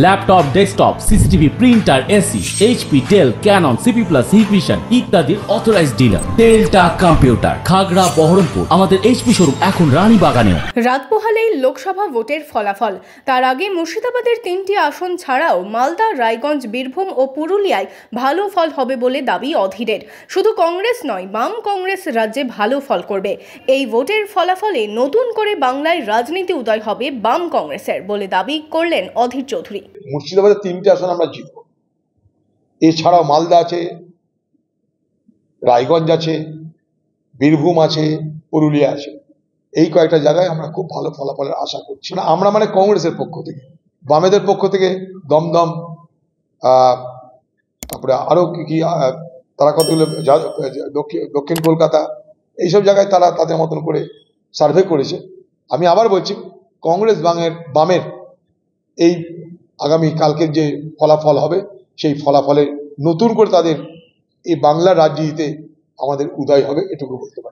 Laptop, desktop, CCTV, printer, AC, HP, Dell, Canon, CP Plus, Hikvision ইত্যাদির authorised dealer Telta computer, Khagra, Berhampore. আমাদের HP showroom এখন রানীবাগানেও। রাত পোহালেই লোকসভা ভোটের ফলাফল। তার আগে মুর্শিদাবাদের 3টি আসন ছাড়াও মালদা, রায়গঞ্জ, বীরভূম ও পুরুলিয়ায় ভালো ফল হবে বলে দাবি অধীরের। শুধু কংগ্রেস নয়, বাম কংগ্রেস রাজ্যে ভালো ফল করবে। এই ভোটের ফলাফলে নতুন করে বাংলায় রাজনীতি উদয় হবে বাম কংগ্রেসের বলে দাবি করলেন অধীর চৌধুরী। মুর্শিদাবাদের 3টে আসন আমরা জিতব। এছাড়াও মালদা আছে, রায়গঞ্জ আছে, বীরভূম আছে, পুরুলিয়া আছে। এই কয়েকটা জায়গায় আমরা খুব ভালো ফলাফলের আশা করছি। আমরা মানে কংগ্রেসের পক্ষ থেকে, বামেদের পক্ষ থেকে দমদম, তারপরে আরো কি তারা কতগুলো দক্ষিণ কলকাতা, এইসব জায়গায় তারা তাদের মতন করে সার্ভে করেছে। আমি আবার বলছি, কংগ্রেস বামের এই আগামী কালকের যে ফলাফল হবে, সেই ফলাফলে নতুন করে তাদের এই বাংলার রাজনীতিতে আমাদের উদয় হবে, এটুকু বলতে পারি।